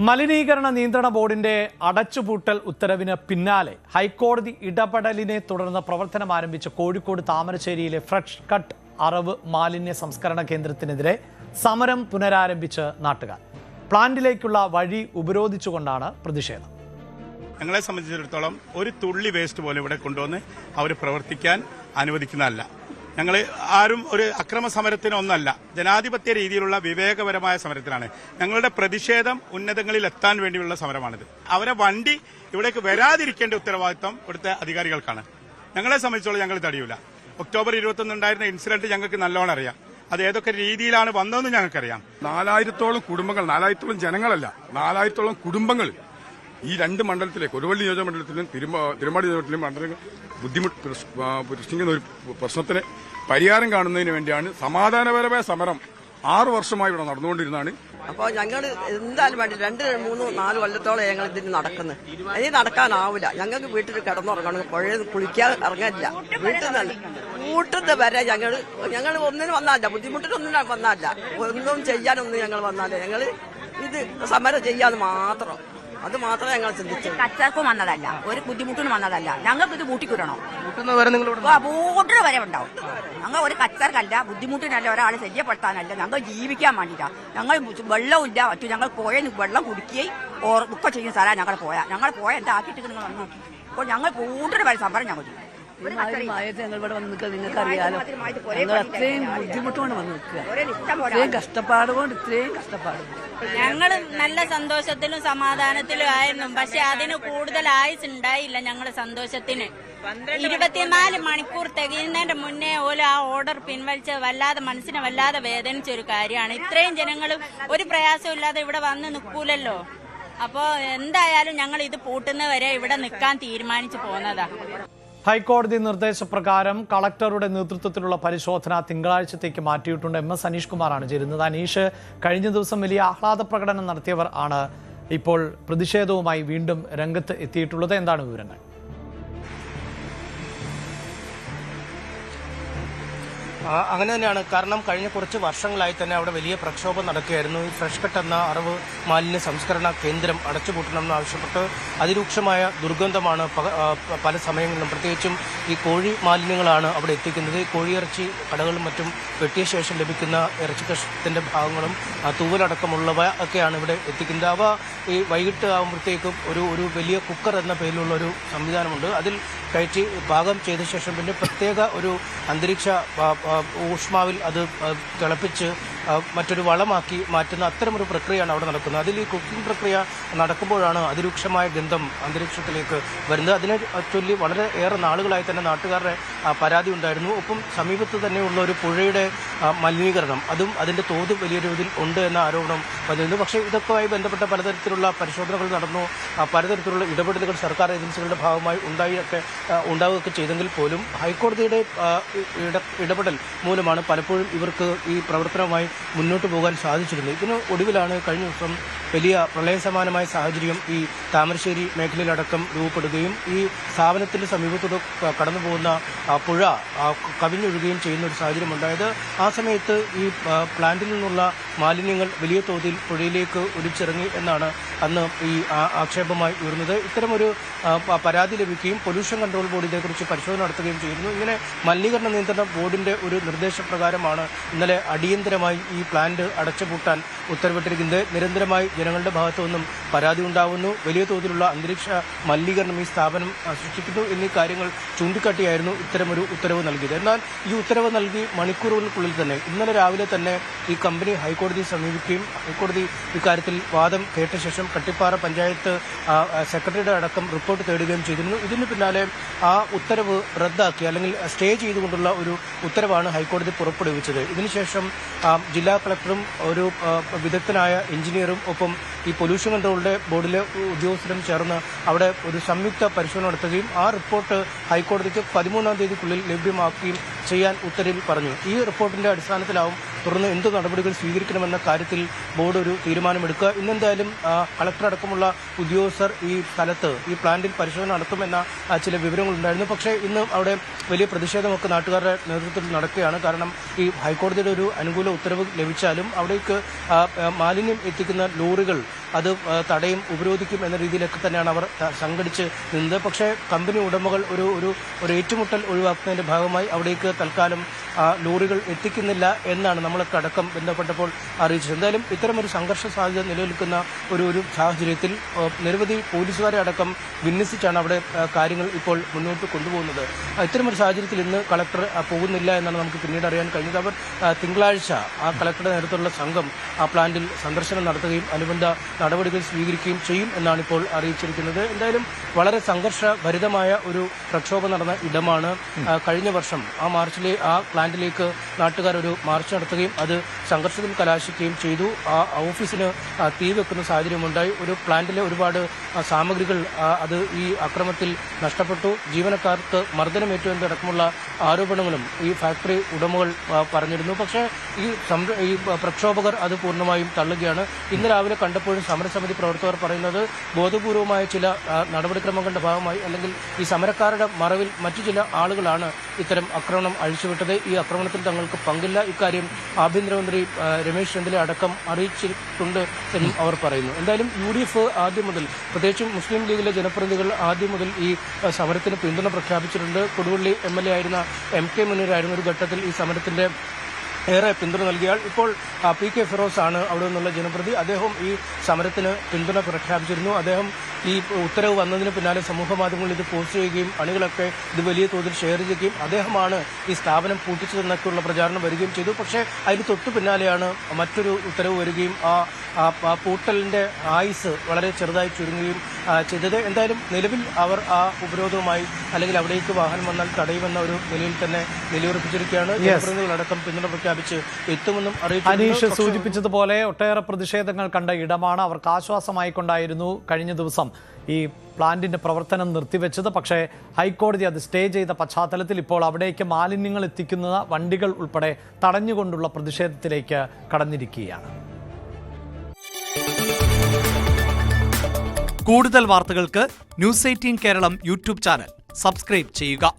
മലിനീകരണ നിയന്ത്രണ ബോർഡിന്റെ അടച്ചുപൂട്ടൽ ഉത്തരവിന് പിന്നാലെ ഹൈക്കോടതി ഇടപെടലിനെ തുടർന്ന് പ്രവർത്തനം ആരംഭിച്ച കോഴിക്കോട് താമരശ്ശേരിയിലെ ഫ്രഷ് കട്ട് അറവ് മാലിന്യ സംസ്കരണ കേന്ദ്രത്തിനെതിരെ സമരം പുനരാരംഭിച്ച് നാട്ടുകാർ. പ്ലാന്റിലേക്കുള്ള വഴി ഉപരോധിച്ചുകൊണ്ടാണ് പ്രതിഷേധം. ഞങ്ങളെ സംബന്ധിച്ചിടത്തോളം ഒരു തുള്ളി വേസ്റ്റ് പോലും ഇവിടെ കൊണ്ടുവന്ന് അവർ പ്രവർത്തിക്കാൻ അനുവദിക്കുന്നതല്ല. ഞങ്ങൾ ആരും ഒരു അക്രമ സമരത്തിനൊന്നല്ല, ജനാധിപത്യ രീതിയിലുള്ള വിവേകപരമായ സമരത്തിലാണ്. ഞങ്ങളുടെ പ്രതിഷേധം ഉന്നതങ്ങളിൽ എത്താൻ വേണ്ടിയുള്ള സമരമാണിത്. അവരെ വണ്ടി ഇവിടേക്ക് വരാതിരിക്കേണ്ട ഉത്തരവാദിത്വം ഇവിടുത്തെ അധികാരികൾക്കാണ്. ഞങ്ങളെ സംബന്ധിച്ചോളം ഞങ്ങൾ തടയൂല. ഒക്ടോബർ 21 ഉണ്ടായിരുന്ന ഇൻസിഡന്റ് ഞങ്ങൾക്ക് നല്ലോണം അറിയാം. അത് ഏതൊക്കെ രീതിയിലാണ് വന്നതെന്ന് ഞങ്ങൾക്കറിയാം. 4000-ഓളം കുടുംബങ്ങൾ, 4000-ഓളം ജനങ്ങളല്ല, 4000-ഓളം കുടുംബങ്ങൾ ഈ രണ്ട് മണ്ഡലത്തിലെ കൊടുവള്ളി നിയോജക മണ്ഡലത്തിലും തിരുമാടി നിയോജകമണ്ഡലത്തിലും വളരെ പ്രശ്നിക്കുന്ന ഒരു പ്രശ്നത്തിന് പരിഹാരം കാണുന്നതിന് വേണ്ടിയാണ് സമാധാനപരമായ സമരം 6 വർഷമായി ഇവിടെ നടന്നുകൊണ്ടിരുന്നതാണ്. അപ്പോൾ ഞങ്ങൾ എന്തായാലും വേണ്ടി 2, 3, 4 കൊല്ലത്തോളം ഞങ്ങൾ ഇതിന് നടക്കുന്നത്. ഇനി നടക്കാനാവില്ല. ഞങ്ങൾക്ക് വീട്ടിൽ കിടന്നുറങ്ങണം, പുഴയിൽ കുളിക്കാൻ ഇറങ്ങാനില്ല. വീട്ടിൽ വരെ ഞങ്ങൾ ഒന്നിനും വന്നല്ല, ബുദ്ധിമുട്ടിനൊന്നും വന്നല്ല, ഒന്നും ചെയ്യാനൊന്നും ഞങ്ങൾ വന്നാലേ ഞങ്ങൾ ഇത് സമരം ചെയ്യാന്ന് മാത്രം, അത് മാത്രമേ ഞങ്ങൾ ചിന്തിച്ചു. കച്ചവടം വന്നതല്ല, ഒരു ബുദ്ധിമുട്ടിന് വന്നതല്ല. ഞങ്ങൾക്ക് ഇത് കൂട്ടിക്കിടണം, ബൂട്ടിന് വരെ ഉണ്ടാവും. ഞങ്ങൾ ഒരു കച്ചവടമല്ല, ബുദ്ധിമുട്ടിനല്ല, ഒരാളെ ശല്യപ്പെടുത്താനല്ല, ഞങ്ങൾ ജീവിക്കാൻ വേണ്ടിയിട്ടാണ്. ഞങ്ങൾ വെള്ളമില്ല, മറ്റു ഞങ്ങൾ പോയ വെള്ളം കുടിക്കുകയും ഒക്കെ ചെയ്യുന്ന സ്ഥലമാണ് ഞങ്ങൾ പോയ എന്താ ആക്കിയിട്ട് നിങ്ങൾ വന്നു. അപ്പോൾ ഞങ്ങൾ കൂട്ടിന് വരെ സമരം ഞങ്ങൾ ചെയ്യും. ഞങ്ങൾ ഇവിടെ വന്ന് നിൽക്കുക, നിങ്ങൾക്ക് അറിയാലോ. ഞങ്ങൾ അത്രയും ബുദ്ധിമുട്ടുകൊണ്ട് വന്ന് നിൽക്കുക, ഇത്രയും കഷ്ടപ്പാടുകൊണ്ട്, ഇത്രയും കഷ്ടപ്പാട്. ഞങ്ങൾ നല്ല സന്തോഷത്തിലും സമാധാനത്തിലും ആയിരുന്നു. പക്ഷെ അതിന് കൂടുതൽ ആയുസ് ഉണ്ടായില്ല. ഞങ്ങളുടെ സന്തോഷത്തിന് 24 മണിക്കൂർ തികയുന്നതിന്റെ മുന്നേ ഓല ആ ഓർഡർ പിൻവലിച്ച് വല്ലാതെ മനസ്സിനെ വല്ലാതെ വേദനിച്ച ഒരു കാര്യമാണ്. ഇത്രയും ജനങ്ങൾ ഒരു പ്രയാസവും ഇല്ലാതെ ഇവിടെ വന്ന് നിൽക്കൂലല്ലോ. അപ്പോൾ എന്തായാലും ഞങ്ങൾ ഇത് പൂട്ടുന്നവരെ ഇവിടെ നിൽക്കാൻ തീരുമാനിച്ചു പോന്നതാ. ഹൈക്കോടതി നിർദ്ദേശപ്രകാരം കളക്ടറുടെ നേതൃത്വത്തിലുള്ള പരിശോധന തിങ്കളാഴ്ചത്തേക്ക് മാറ്റിയിട്ടുണ്ട്. MS അനീഷ് കുമാറാണ് ചേരുന്നത്. അനീഷ്, കഴിഞ്ഞ ദിവസം വലിയ ആഹ്ലാദ പ്രകടനം നടത്തിയവർ ആണ് ഇപ്പോൾ പ്രതിഷേധവുമായി വീണ്ടും രംഗത്ത് എത്തിയിട്ടുള്ളത്. എന്താണ് വിവരങ്ങൾ? അങ്ങനെ തന്നെയാണ്. കാരണം കഴിഞ്ഞ കുറച്ച് വർഷങ്ങളായി തന്നെ അവിടെ വലിയ പ്രക്ഷോഭം നടക്കുകയായിരുന്നു. ഈ ഫ്രഷ് കട്ട് എന്ന അറവ് മാലിന്യ സംസ്കരണ കേന്ദ്രം അടച്ചുപൂട്ടണമെന്ന് ആവശ്യപ്പെട്ട് അതിരൂക്ഷമായ ദുർഗന്ധമാണ് പല സമയങ്ങളിലും. പ്രത്യേകിച്ചും ഈ കോഴി മാലിന്യങ്ങളാണ് അവിടെ എത്തിക്കുന്നത്. കോഴിയിറച്ചി കടകളും മറ്റും വെട്ടിയ ശേഷം ലഭിക്കുന്ന ഇറച്ചി കഷ്ണത്തിന്റെ ഭാഗങ്ങളും തൂവലടക്കമുള്ളവ ഒക്കെയാണ് ഇവിടെ എത്തിക്കുന്നത്. അവ ഈ വൈകിട്ട് ആകുമ്പോഴത്തേക്കും ഒരു വലിയ കുക്കർ എന്ന പേരിലുള്ള ഒരു സംവിധാനമുണ്ട്. അതിൽ കയറ്റി പാകം ചെയ്ത ശേഷം പിന്നെ പ്രത്യേക ഒരു അന്തരീക്ഷ ഊഷ്മാവിൽ അത് തിളപ്പിച്ച് മറ്റൊരു വളമാക്കി മാറ്റുന്ന അത്തരമൊരു പ്രക്രിയയാണ് അവിടെ നടക്കുന്നത്. അതിൽ ഈ കുക്കിംഗ് പ്രക്രിയ നടക്കുമ്പോഴാണ് അതിരൂക്ഷമായ ഗന്ധം അന്തരീക്ഷത്തിലേക്ക് വരുന്നത്. അതിനെ ചൊല്ലി വളരെ ഏറെ നാളുകളായി തന്നെ നാട്ടുകാരുടെ പരാതി ഉണ്ടായിരുന്നു. ഒപ്പം സമീപത്ത് തന്നെയുള്ള ഒരു പുഴയുടെ മലിനീകരണം, അതും അതിന്റെ തോത് വലിയ രീതിയിൽ ഉണ്ട് എന്ന ആരോപണം വന്നിരുന്നു. പക്ഷേ ഇതൊക്കെയായി ബന്ധപ്പെട്ട പലതരത്തിലുള്ള പരിശോധനകൾ നടന്നു, പലതരത്തിലുള്ള ഇടപെടലുകൾ സർക്കാർ ഏജൻസികളുടെ ഭാഗമായി ഉണ്ടാവുകയൊക്കെ ചെയ്തെങ്കിൽ പോലും ഹൈക്കോടതിയുടെ ഇടപെടൽ മൂലമാണ് പലപ്പോഴും ഇവർക്ക് ഈ പ്രവർത്തനവുമായി മുന്നോട്ട് പോകാൻ സാധിച്ചിരുന്നത്. ഇതിന് ഒടുവിലാണ് കഴിഞ്ഞ ദിവസം വലിയ പ്രളയസമാനമായ സാഹചര്യം ഈ താമരശ്ശേരി മേഖലയിലടക്കം രൂപപ്പെടുകയും ഈ സ്ഥാപനത്തിന്റെ സമീപത്തൂടെ കടന്നു പോകുന്ന പുഴ കവിഞ്ഞൊഴുകുകയും ചെയ്യുന്ന ഒരു സാഹചര്യം ഉണ്ടായത്. ആ സമയത്ത് ഈ പ്ലാന്റിൽ നിന്നുള്ള മാലിന്യങ്ങൾ വലിയ തോതിൽ പുഴയിലേക്ക് ഒലിച്ചിറങ്ങി എന്നാണ് അന്ന് ഈ ആക്ഷേപമായി ഉയർന്നത്. ഇത്തരമൊരു പരാതി ലഭിക്കുകയും പൊല്യൂഷൻ കൺട്രോൾ ബോർഡ് ഇതേക്കുറിച്ച് പരിശോധന നടത്തുകയും ചെയ്തിരുന്നു. ഇങ്ങനെ മലിനീകരണ നിയന്ത്രണ ബോർഡിന്റെ ഒരു നിർദ്ദേശപ്രകാരമാണ് ഇന്നലെ അടിയന്തരമായി ഈ പ്ലാന്റ് അടച്ചുപൂട്ടാൻ ഉത്തരവിട്ടിരിക്കുന്നത്. നിരന്തരമായി ജനങ്ങളുടെ ഭാഗത്തു നിന്നും പരാതി ഉണ്ടാവുന്നു, വലിയ തോതിലുള്ള അന്തരീക്ഷ മലിനീകരണം ഈ സ്ഥാപനം സൃഷ്ടിക്കുന്നു എന്നീ കാര്യങ്ങൾ ചൂണ്ടിക്കാട്ടിയായിരുന്നു ഇത്തരമൊരു ഉത്തരവ് നൽകിയത്. എന്നാൽ ഈ ഉത്തരവ് നൽകി മണിക്കൂറുകൾക്കുള്ളിൽ തന്നെ ഇന്നലെ രാവിലെ തന്നെ ഈ കമ്പനി ഹൈക്കോടതിയെ സമീപിക്കുകയും ഹൈക്കോടതി ഇക്കാര്യത്തിൽ വാദം കേട്ട ശേഷം കട്ടിപ്പാറ പഞ്ചായത്ത് സെക്രട്ടറിയുടെ അടക്കം റിപ്പോർട്ട് തേടുകയും ചെയ്തിരുന്നു. ഇതിന് പിന്നാലെ ആ ഉത്തരവ് റദ്ദാക്കി അല്ലെങ്കിൽ സ്റ്റേ ചെയ്തുകൊണ്ടുള്ള ഒരു ഉത്തരവാണ് ഹൈക്കോടതി പുറപ്പെടുവിച്ചത്. ഇതിനുശേഷം ജില്ലാ കളക്ടറും ഒരു വിദഗ്ധനായ എഞ്ചിനീയറും ഒപ്പം ഈ പൊല്യൂഷൻ കൺട്രോളിന്റെ ബോർഡിലെ ഉദ്യോഗസ്ഥരും ചേർന്ന് അവിടെ ഒരു സംയുക്ത പരിശോധന നടത്തുകയും ആ റിപ്പോർട്ട് ഹൈക്കോടതിക്ക് 13-ാം തീയതിക്കുള്ളിൽ ലഭ്യമാക്കുകയും ചെയ്യാൻ ഉത്തരവിൽ പറഞ്ഞു. ഈ റിപ്പോർട്ടിന്റെ അടിസ്ഥാനത്തിലാവും തുടർന്ന് എന്ത് നടപടികൾ സ്വീകരിക്കണമെന്ന കാര്യത്തിൽ ബോർഡ് ഒരു തീരുമാനമെടുക്കുക. ഇന്നെന്തായാലും കളക്ടർ അടക്കമുള്ള ഉദ്യോഗസ്ഥർ ഈ സ്ഥലത്ത് ഈ പ്ലാന്റിൽ പരിശോധന നടത്തുമെന്ന ചില വിവരങ്ങളുണ്ടായിരുന്നു. പക്ഷേ ഇന്ന് അവിടെ വലിയ പ്രതിഷേധമൊക്കെ നാട്ടുകാരുടെ നേതൃത്വത്തിൽ നടക്കുകയാണ്. കാരണം ഈ ഹൈക്കോടതിയുടെ ഒരു അനുകൂല ഉത്തരവ് ലഭിച്ചാലും അവിടേക്ക് മാലിന്യം എത്തിക്കുന്ന ലോറികൾ അത് തടയും, ഉപരോധിക്കും എന്ന രീതിയിലൊക്കെ തന്നെയാണ് അവർ സംഘടിച്ച് നിന്നത്. പക്ഷേ കമ്പനി ഉടമകൾ ഒരു ഏറ്റുമുട്ടൽ ഒഴിവാക്കുന്നതിന്റെ ഭാഗമായി അവിടേക്ക് തൽക്കാലം ലോറികൾ എത്തിക്കുന്നില്ല എന്നാണ് നമ്മളൊക്കെ അടക്കം ബന്ധപ്പെട്ടപ്പോൾ അറിയിച്ചത്. എന്തായാലും ഇത്തരമൊരു സംഘർഷ സാധ്യത നിലനിൽക്കുന്ന ഒരു സാഹചര്യത്തിൽ നിരവധി പോലീസുകാരെ അടക്കം വിന്യസിച്ചാണ് അവിടെ കാര്യങ്ങൾ ഇപ്പോൾ മുന്നോട്ട് കൊണ്ടുപോകുന്നത്. ഇത്തരമൊരു സാഹചര്യത്തിൽ ഇന്ന് കളക്ടർ പോകുന്നില്ല എന്നാണ് നമുക്ക് പിന്നീട് അറിയാൻ കഴിഞ്ഞത്. അവർ തിങ്കളാഴ്ച ആ കളക്ടറുടെ നേതൃത്വത്തിലുള്ള സംഘം ആ പ്ലാന്റിൽ സന്ദർശനം നടത്തുകയും അനുബന്ധ നടപടികൾ സ്വീകരിക്കുകയും ചെയ്യും എന്നാണ് ഇപ്പോൾ അറിയിച്ചിരിക്കുന്നത്. എന്തായാലും വളരെ സംഘർഷഭരിതമായ ഒരു പ്രക്ഷോഭം നടന്ന ഇടമാണ്. കഴിഞ്ഞ വർഷം ആ മാർച്ചിലെ ആ പ്ലാന്റിലേക്ക് നാട്ടുകാർ ഒരു മാർച്ച് നടത്തുകയും അത് സംഘർഷത്തിൽ കലാശിക്കുകയും ചെയ്തു. ആ ഓഫീസിന് തീ വെക്കുന്ന സാഹചര്യമുണ്ടായി. ഒരു പ്ലാന്റിലെ ഒരുപാട് സാമഗ്രികൾ അത് ഈ അക്രമത്തിൽ നഷ്ടപ്പെട്ടു. ജീവനക്കാർക്ക് മർദ്ദനമേറ്റു എന്നതടക്കമുള്ള ആരോപണങ്ങളും ഈ ഫാക്ടറി ഉടമകൾ പറഞ്ഞിരുന്നു. പക്ഷേ ഈ പ്രക്ഷോഭകർ അത് പൂർണ്ണമായും തള്ളുകയാണ്. ഇന്ന് രാവിലെ കണ്ടപ്പോഴും സമരസമിതി പ്രവർത്തകർ പറയുന്നത് ബോധപൂർവമായ ചില നടപടിക്രമങ്ങളുടെ ഭാഗമായി അല്ലെങ്കിൽ ഈ സമരക്കാരുടെ മറവിൽ മറ്റു ചില ആളുകളാണ് ഇത്തരം ആക്രമണം അഴിച്ചുവിട്ടത്. ഈ ആക്രമണത്തിൽ തങ്ങൾക്ക് പങ്കില്ല. ഇക്കാര്യം ആഭ്യന്തരമന്ത്രി രമേശ് ചെന്നിത്തല അടക്കം അറിയിച്ചിട്ടുണ്ട് എന്നും അവർ പറയുന്നു. എന്തായാലും UDF ആദ്യം മുതൽ, പ്രത്യേകിച്ചും മുസ്ലിം ലീഗിലെ ജനപ്രതിനിധികൾ ആദ്യം മുതൽ ഈ സമരത്തിന് പിന്തുണ പ്രഖ്യാപിച്ചിട്ടുണ്ട്. കൊടുവള്ളി MLA ആയിരുന്ന MK മുനീറായിരുന്നു ഒരു ഘട്ടത്തിൽ ഈ സമരത്തിന്റെ ഏറെ പിന്തുണ നൽകിയാൽ. ഇപ്പോൾ PK ഫിറോസ് ആണ് അവിടെ നിന്നുള്ള ജനപ്രതി. അദ്ദേഹം ഈ സമരത്തിന് പിന്തുണ പ്രഖ്യാപിച്ചിരുന്നു. അദ്ദേഹം ഈ ഉത്തരവ് വന്നതിന് പിന്നാലെ സമൂഹ മാധ്യമങ്ങളിൽ ഇത് പോസ്റ്റ് ചെയ്യുകയും അണികളൊക്കെ ഇത് വലിയ തോതിൽ ഷെയർ ചെയ്യുകയും അദ്ദേഹമാണ് ഈ സ്ഥാപനം പൂട്ടിച്ചതെന്നൊക്കെയുള്ള പ്രചാരണം വരികയും ചെയ്തു. പക്ഷേ അതിന് തൊട്ടു പിന്നാലെയാണ് മറ്റൊരു ഉത്തരവ് വരികയും ആ പൂട്ടലിന്റെ ആയുസ് വളരെ ചെറുതായി ചുരുങ്ങുകയും ചെയ്തത്. എന്തായാലും നിലവിൽ അവർ ആ ഉപരോധവുമായി അല്ലെങ്കിൽ അവിടേക്ക് വാഹനം വന്നാൽ തടയുമെന്ന ഒരു നിലയിൽ തന്നെ നിലയുറപ്പിച്ചിരിക്കുകയാണ്. ജനപ്രതിനിധികളടക്കം പിന്തുണ പ്രഖ്യാപിച്ച് എത്തുമെന്നും അറിയിച്ചു. അനീഷ് സൂചിപ്പിച്ചതുപോലെ ഒട്ടേറെ പ്രതിഷേധങ്ങൾ കണ്ട ഇടമാണ്. അവർക്ക് ആശ്വാസമായിക്കൊണ്ടായിരുന്നു കഴിഞ്ഞ ദിവസം ഈ പ്ലാന്റിന്റെ പ്രവർത്തനം നിർത്തിവെച്ചത്. പക്ഷേ ഹൈക്കോടതി അത് സ്റ്റേ ചെയ്ത പശ്ചാത്തലത്തിൽ ഇപ്പോൾ അവിടേക്ക് മാലിന്യങ്ങൾ എത്തിക്കുന്ന വണ്ടികൾ ഉൾപ്പെടെ തടഞ്ഞുകൊണ്ടുള്ള പ്രതിഷേധത്തിലേക്ക് കടന്നിരിക്കുകയാണ്. കൂടുതൽ വാർത്തകൾക്ക് News 18 Keralam YouTube channel subscribe ചെയ്യുക.